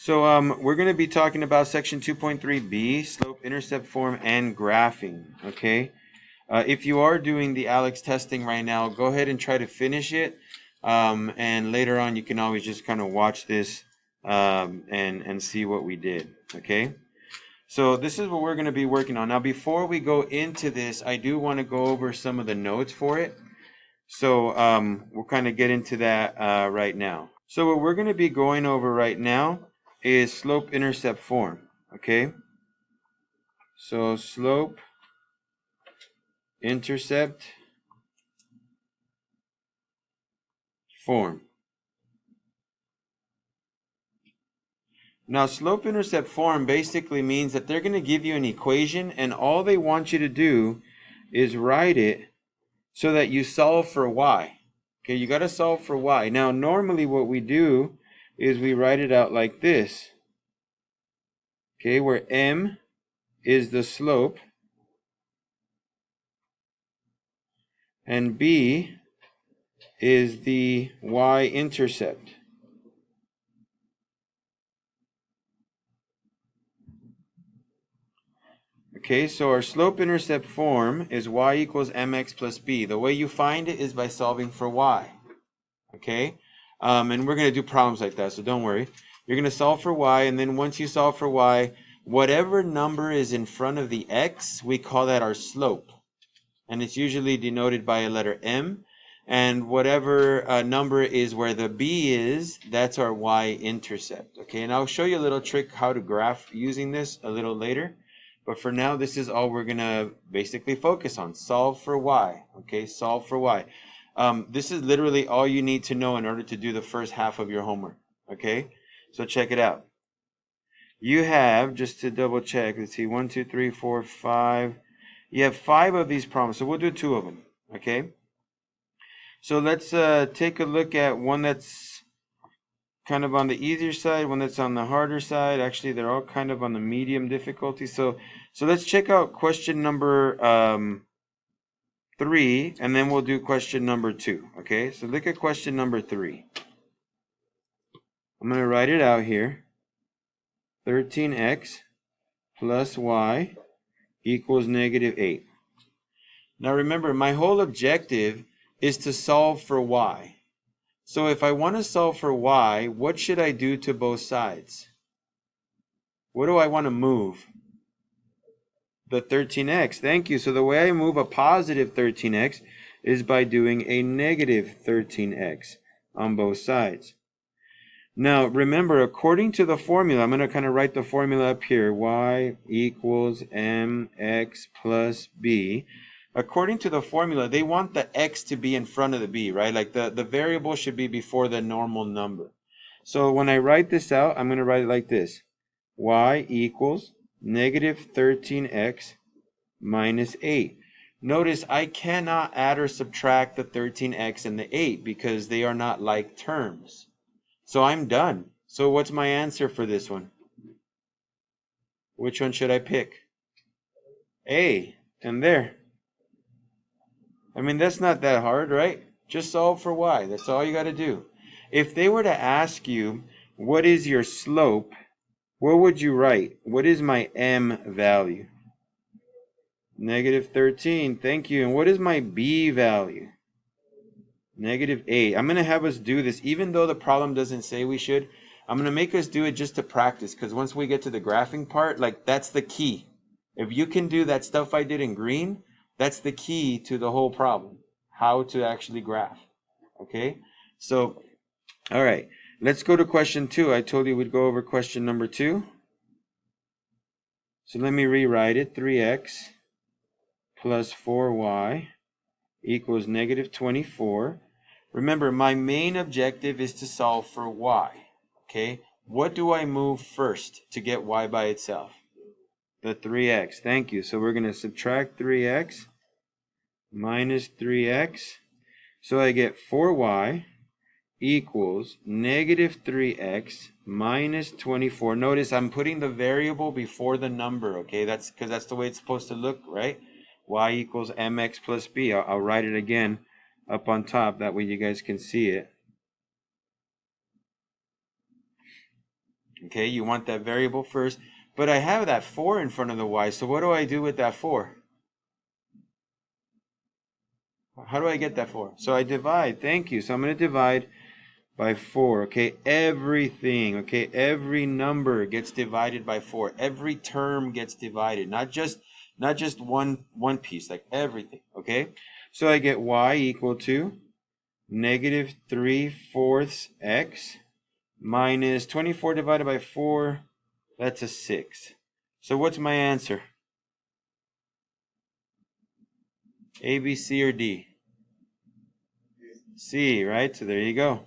So we're going to be talking about section 2.3b, slope-intercept form and graphing, okay? If you are doing the Alex testing right now, go ahead and try to finish it. And later on, you can always just kind of watch this and see what we did, okay? So this is what we're going to be working on. Now, before we go into this, I do want to go over some of the notes for it. So we'll kind of get into that right now. So what we're going to be going over right now is slope-intercept form, okay? So slope-intercept form. Now, slope-intercept form basically means that they're going to give you an equation, and all they want you to do is write it so that you solve for y. Okay, you got to solve for y. Now, normally what we do is we write it out like this. Okay, where m is the slope and b is the y-intercept. Okay, so our slope-intercept form is y equals mx plus b. The way you find it is by solving for y. Okay, and we're going to do problems like that, so don't worry. You're going to solve for y, and then once you solve for y, whatever number is in front of the x, we call that our slope. And it's usually denoted by a letter m. And whatever number is where the b is, that's our y-intercept. Okay, and I'll show you a little trick how to graph using this a little later. But for now, this is all we're going to basically focus on. Solve for y. Okay, solve for y. This is literally all you need to know in order to do the first half of your homework. Okay, so check it out. You have, just to double check, let's see, 1, 2, 3, 4, 5. You have 5 of these problems, so we'll do 2 of them. Okay, so let's take a look at one that's kind of on the easier side, one that's on the harder side. Actually, they're all kind of on the medium difficulty. So let's check out question number 3, and then we'll do question number 2. Okay, so look at question number 3. I'm going to write it out here. 13x plus y equals negative 8. Now remember, my whole objective is to solve for y. So if I want to solve for y, what should I do to both sides? What do I want to move? The 13x. Thank you. So the way I move a positive 13x is by doing a negative 13x on both sides. Now remember, according to the formula, I'm going to kind of write the formula up here. Y equals mx plus b. According to the formula, they want the x to be in front of the b, right? Like the variable should be before the normal number. So when I write this out, I'm going to write it like this. Y equals negative 13x minus 8. Notice I cannot add or subtract the 13x and the 8 because they are not like terms. So I'm done. So what's my answer for this one? Which one should I pick? A. And there. I mean, that's not that hard, right? Just solve for y. That's all you got to do. If they were to ask you, what is your slope? What would you write? What is my m value? Negative 13. Thank you. And what is my b value? Negative 8. I'm going to have us do this. Even though the problem doesn't say we should, I'm going to make us do it just to practice. Because once we get to the graphing part, like that's the key. If you can do that stuff I did in green, that's the key to the whole problem. How to actually graph. Okay? So, all right. Let's go to question 2. I told you we'd go over question number 2. So let me rewrite it. 3x plus 4y equals negative 24. Remember, my main objective is to solve for y. Okay? What do I move first to get y by itself? The 3x. Thank you. So we're going to subtract 3x minus 3x. So I get 4y equals negative 3x minus 24. Notice I'm putting the variable before the number, okay? That's because that's the way it's supposed to look, right? Y equals mx plus b. I'll write it again up on top. That way you guys can see it. Okay, you want that variable first. But I have that 4 in front of the y, so what do I do with that 4? How do I get that 4? So I divide. Thank you. So I'm going to divide by 4. Okay, everything. Okay, every number gets divided by 4. Every term gets divided. Not just one piece, like everything. Okay, so I get y equal to negative 3/4 x minus 24 divided by 4. That's a 6. So what's my answer? A, B, C, or D? C, right? So there you go.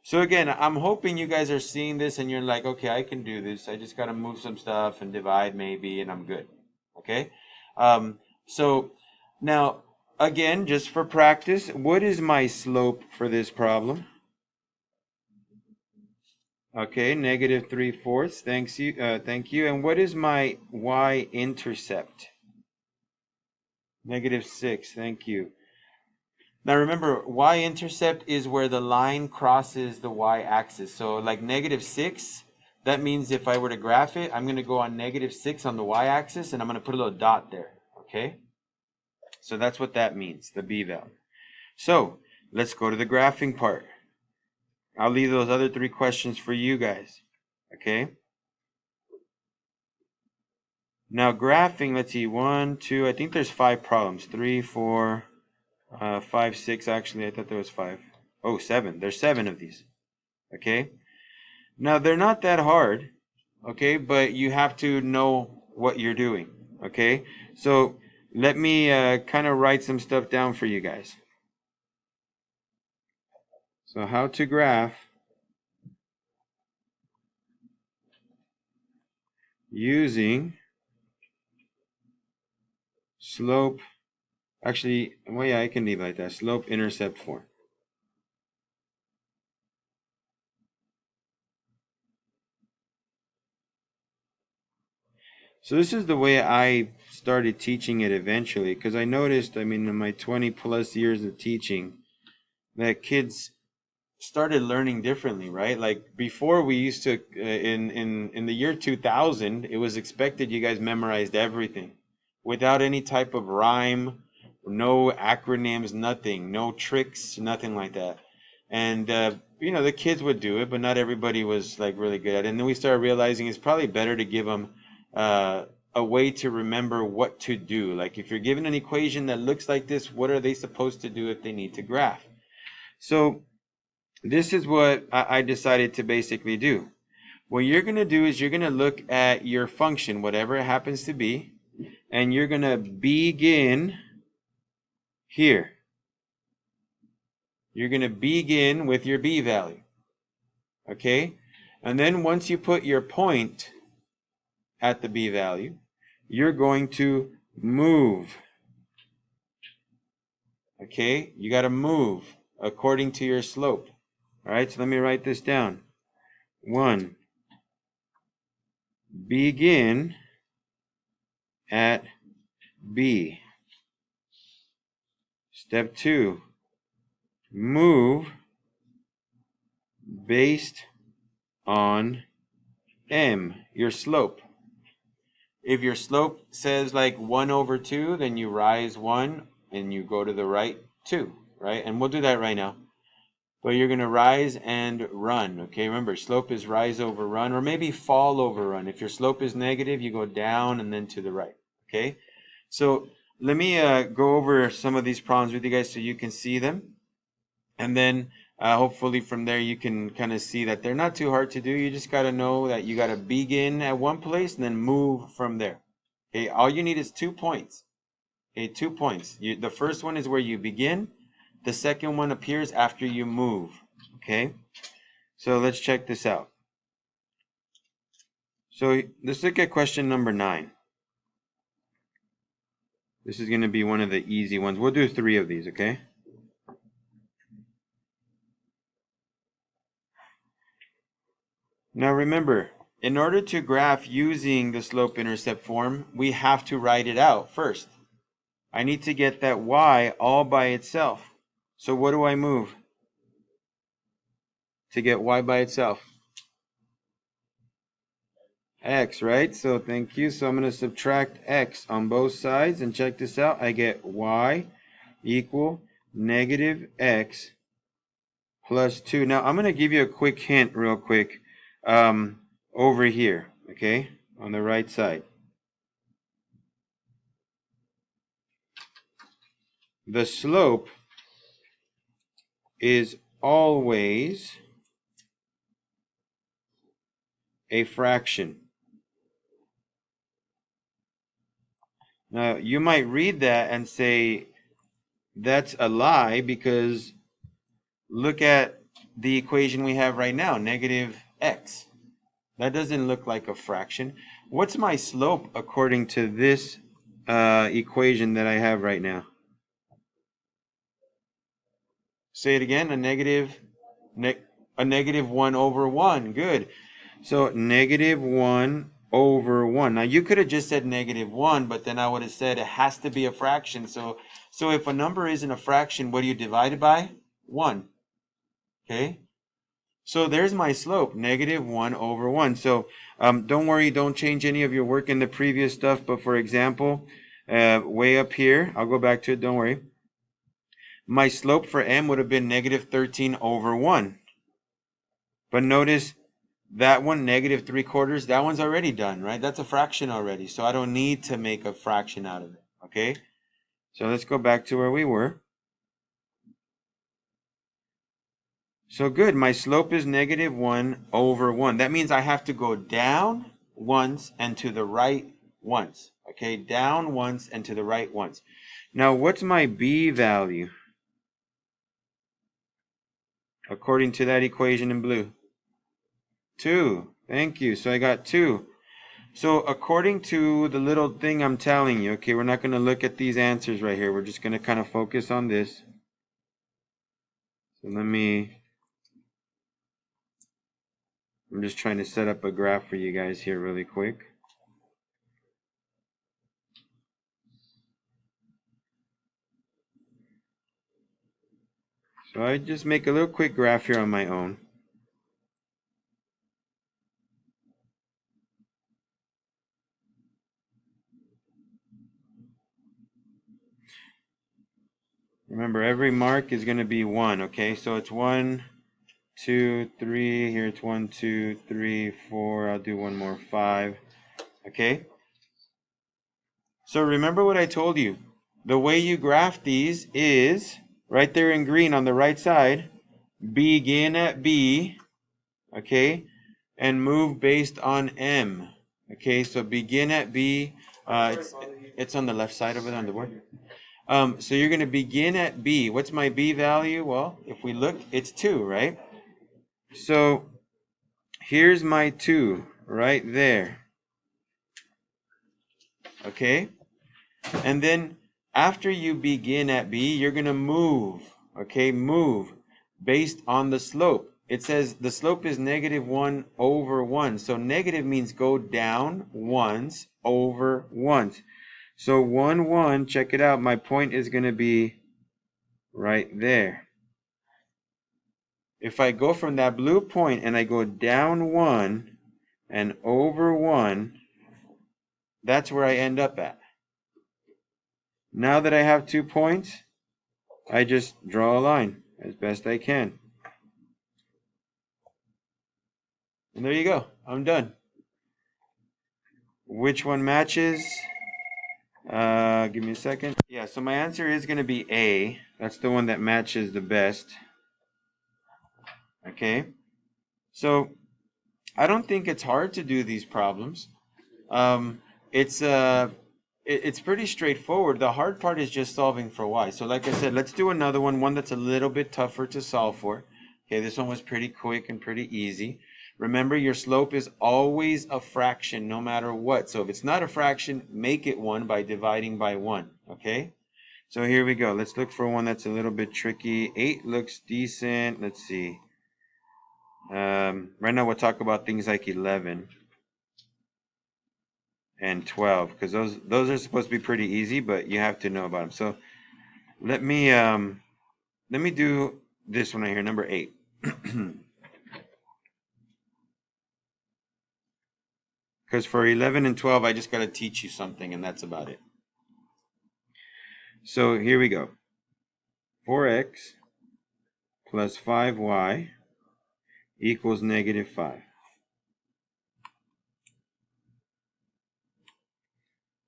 So again, I'm hoping you guys are seeing this and you're like, okay, I can do this. I just got to move some stuff and divide maybe, and I'm good. Okay? So now, again, just for practice, what is my slope for this problem? Okay, negative 3/4. Thank you. And what is my y-intercept? Negative 6. Thank you. Now remember, y-intercept is where the line crosses the y-axis. So like negative 6, that means if I were to graph it, I'm going to go on negative 6 on the y-axis, and I'm going to put a little dot there. Okay? So that's what that means, the b value. So let's go to the graphing part. I'll leave those other 3 questions for you guys. Okay? Now graphing, let's see, 1, 2, I think there's 5 problems. 3, 4, 5, 6, actually, I thought there was 5. Oh, 7. There's 7 of these. Okay? Now, they're not that hard, okay? But you have to know what you're doing, okay? So, let me kind of write some stuff down for you guys. So, how to graph using slope. Actually, well, yeah, I can leave it like that. Slope-intercept form. So this is the way I started teaching it eventually, because I noticed, I mean, in my 20 plus years of teaching, that kids started learning differently, right? Like before, we used to in the year 2000, it was expected you guys memorized everything without any type of rhyme, no acronyms, nothing, no tricks, nothing like that. And the kids would do it, but not everybody was like really good at it. And then we started realizing it's probably better to give them a way to remember what to do. Like if you're given an equation that looks like this, what are they supposed to do if they need to graph? So this is what I decided to basically do. What you're going to do is you're going to look at your function, whatever it happens to be, and you're going to begin here. You're going to begin with your b value. Okay? And then once you put your point at the b value, you're going to move. Okay? You got to move according to your slope. All right? So let me write this down. 1. Begin at B. Step 2. Move based on M, your slope. If your slope says like 1/2, then you rise 1 and you go to the right 2, right? And we'll do that right now. But you're going to rise and run, okay? Remember, slope is rise over run, or maybe fall over run. If your slope is negative, you go down and then to the right, okay? So let me go over some of these problems with you guys so you can see them. And then hopefully from there you can kind of see that they're not too hard to do. You just got to know that you got to begin at one place and then move from there. Okay, all you need is 2 points. Okay, 2 points. The first one is where you begin. The second one appears after you move. Okay, so let's check this out. So let's look at question number 9. This is going to be one of the easy ones. We'll do 3 of these, okay? Now remember, in order to graph using the slope-intercept form, we have to write it out first. I need to get that y all by itself. So what do I move to get y by itself? X, right? So thank you. So I'm going to subtract X on both sides. And check this out. I get Y equal negative X plus 2. Now I'm going to give you a quick hint real quick over here, okay, on the right side. The slope is always a fraction. Now you might read that and say that's a lie, because look at the equation we have right now, negative X. That doesn't look like a fraction. What's my slope according to this equation that I have right now? Say it again, a negative 1 over 1. Good. So negative 1 over 1. Now you could have just said negative 1, but then I would have said it has to be a fraction. So if a number isn't a fraction, what do you divide it by? 1. Okay? So there's my slope, negative 1 over 1. So don't worry, don't change any of your work in the previous stuff. But for example, way up here, I'll go back to it, don't worry. My slope for m would have been negative 13 over 1. But notice that one, negative 3/4, that one's already done, right? That's a fraction already. So I don't need to make a fraction out of it, okay? So let's go back to where we were. So good, my slope is negative 1 over 1. That means I have to go down once and to the right once, okay? Down once and to the right once. Now, what's my b value according to that equation in blue? 2. Thank you. So I got 2. So according to the little thing I'm telling you, okay, we're not going to look at these answers right here. We're just going to kind of focus on this. So I'm just trying to set up a graph for you guys here really quick. So I just make a little quick graph here on my own. Remember, every mark is going to be 1, okay? So it's 1, 2, 3. Here it's 1, 2, 3, 4. I'll do one more, 5. Okay? So remember what I told you. The way you graph these is, right there in green on the right side, begin at B, okay? And move based on M. Okay, so begin at B. It's on the left side of it on the board. So you're going to begin at B. What's my B value? Well, if we look, it's 2, right? So here's my 2 right there. Okay? And then after you begin at B, you're going to move. Okay? Move based on the slope. It says the slope is negative 1 over 1. So negative means go down once over once. So 1, 1, check it out. My point is going to be right there. If I go from that blue point and I go down 1 and over 1, that's where I end up at. Now that I have 2 points, I just draw a line as best I can. And there you go. I'm done. Which one matches? Give me a second. Yeah, so my answer is going to be A. That's the one that matches the best. Okay. So I don't think it's hard to do these problems. It's pretty straightforward. The hard part is just solving for y. So like I said, let's do another one that's a little bit tougher to solve for. Okay, this one was pretty quick and pretty easy. Remember, your slope is always a fraction no matter what. So if it's not a fraction, make it 1 by dividing by 1. Okay? So here we go. Let's look for one that's a little bit tricky. 8 looks decent. Let's see. Right now we'll talk about things like 11 and 12, because those are supposed to be pretty easy, but you have to know about them. So let me do this one right here, number 8. Because for 11 and 12, I just got to teach you something, and that's about it. So here we go. 4x plus 5y equals negative 5.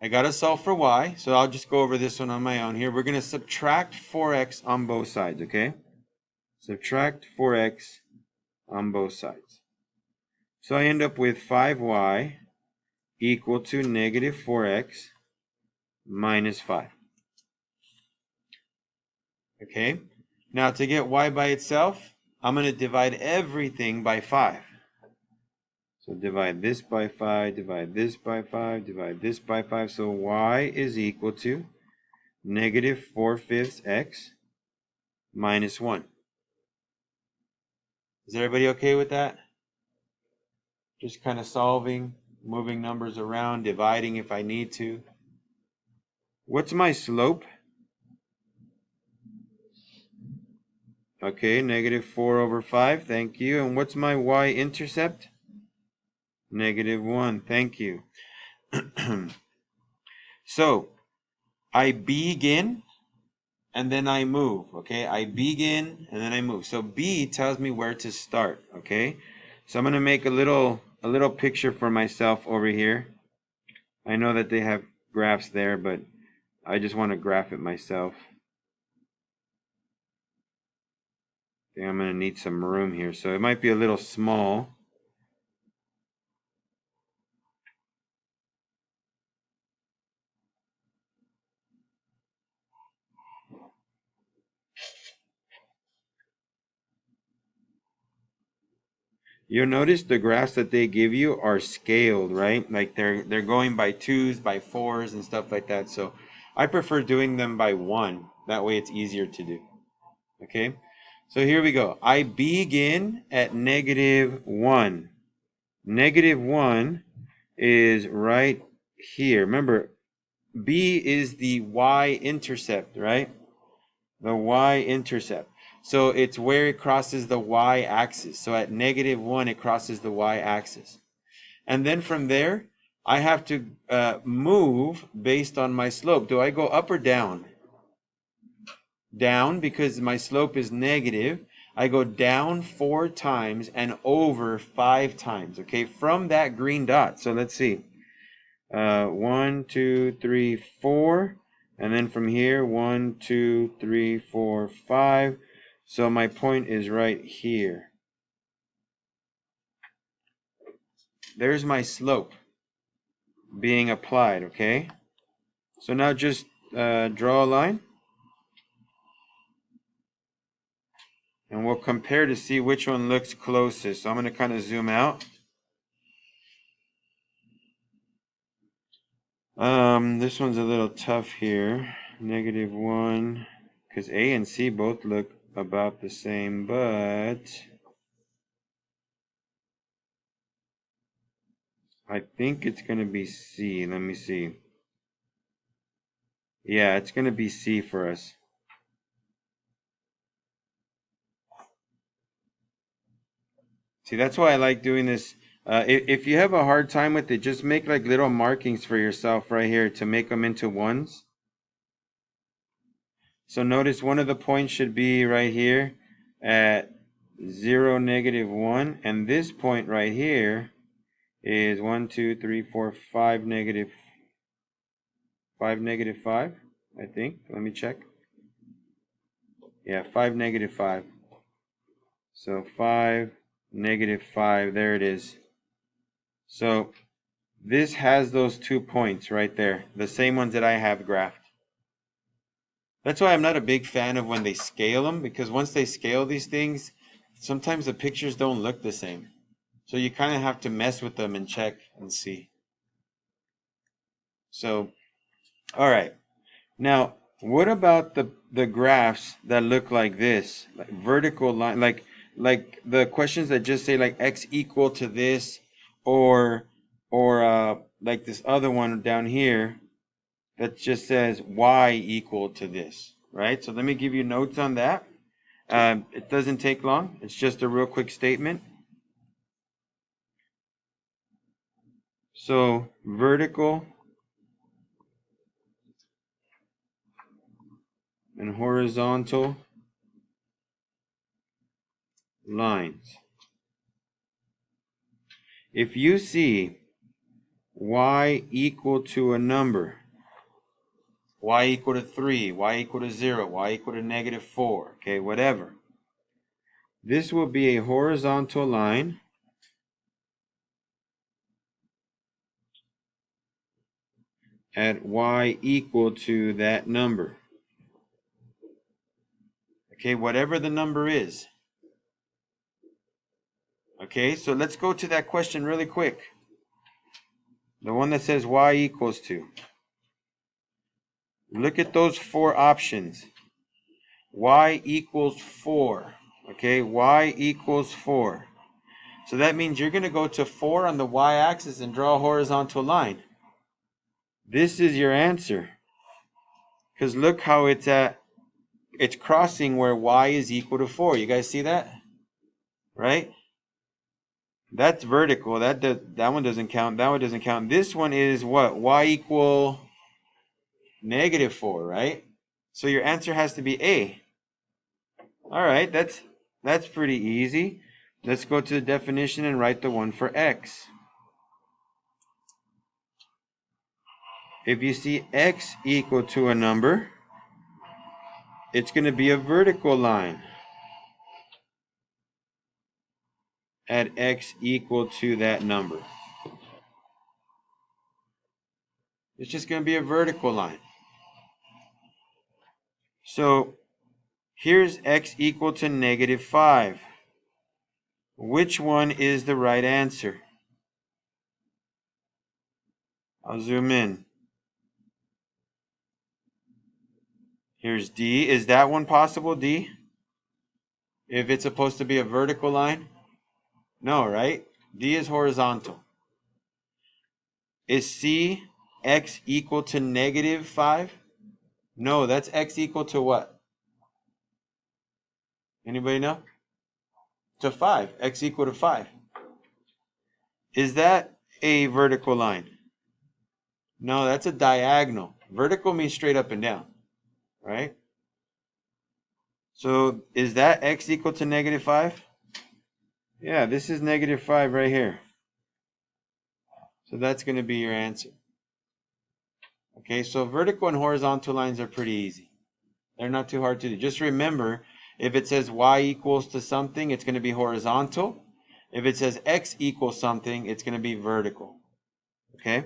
I got to solve for y, so I'll just go over this one on my own here. We're going to subtract 4x on both sides, okay? Subtract 4x on both sides. So I end up with 5y equal to negative 4x minus 5. Okay? Now to get y by itself, I'm going to divide everything by 5. So divide this by 5, divide this by 5, divide this by 5. So y is equal to negative 4/5 x minus 1. Is everybody okay with that? Just kind of solving, moving numbers around, dividing if I need to. What's my slope? Okay, negative 4/5. Thank you. And what's my y-intercept? Negative 1. Thank you. So, I begin and then I move. Okay, I begin and then I move. So B tells me where to start. Okay, so I'm going to make a little picture for myself over here. I know that they have graphs there, but I just want to graph it myself. I think I'm going to need some room here, so it might be a little small. You'll notice the graphs that they give you are scaled, right? Like they're going by 2s, by 4s, and stuff like that. So I prefer doing them by 1. That way it's easier to do. Okay? So here we go. I begin at negative 1. Negative 1 is right here. Remember, B is the y-intercept, right? The y-intercept. So it's where it crosses the y-axis. So at negative 1, it crosses the y-axis. And then from there, I have to move based on my slope. Do I go up or down? Down, because my slope is negative. I go down 4 times and over 5 times, okay, from that green dot. So let's see. 1, 2, 3, 4. And then from here, 1, 2, 3, 4, 5. So my point is right here. There's my slope being applied, okay? So now just draw a line. And we'll compare to see which one looks closest. So I'm going to kind of zoom out. This one's a little tough here. Negative 1. Because A and C both look about the same, but I think it's going to be C. Let me see. Yeah, it's going to be C for us. See, that's why I like doing this. If you have a hard time with it, just make like little markings for yourself right here to make them into ones. So notice one of the points should be right here at 0, negative 1. And this point right here is 1, 2, 3, 4, 5, negative 5, negative 5, I think. Let me check. Yeah, 5, negative 5. So 5, negative 5, there it is. So this has those 2 points right there, the same ones that I have graphed. That's why I'm not a big fan of when they scale them, because once they scale these things, sometimes the pictures don't look the same. So you kind of have to mess with them and check and see. So, all right. Now, what about the graphs that look like this, like vertical line, like the questions that just say like x equal to this, or like this other one down here that just says y equal to this, right? So let me give you notes on that. It doesn't take long. It's just a real quick statement. So vertical and horizontal lines. If you see y equal to a number, y equal to 3, y equal to 0, y equal to negative 4, okay, whatever. This will be a horizontal line at y equal to that number. Okay, whatever the number is. Okay, so let's go to that question really quick. The one that says y equals to. Look at those four options. Y equals 4. Okay, y equals 4. So that means you're going to go to 4 on the y-axis and draw a horizontal line. This is your answer. Because look how it's crossing where y is equal to 4. You guys see that? Right? That's vertical. That one doesn't count. That one doesn't count. This one is what? Y equal negative 4, right? So your answer has to be A. All right, that's pretty easy. Let's go to the definition and write the one for x. If you see x equal to a number, it's going to be a vertical line at x equal to that number. It's just going to be a vertical line. So here's x equal to negative 5. Which one is the right answer? I'll zoom in. Here's D. Is that one possible, D? If it's supposed to be a vertical line? No, right? D is horizontal. Is C x equal to negative 5? No, that's x equal to what? Anybody know? To 5. X equal to 5. Is that a vertical line? No, that's a diagonal. Vertical means straight up and down, right? So is that x equal to negative 5? Yeah, this is negative 5 right here. So that's going to be your answer. Okay, so vertical and horizontal lines are pretty easy. They're not too hard to do. Just remember, if it says y equals to something, it's going to be horizontal. If it says x equals something, it's going to be vertical. Okay?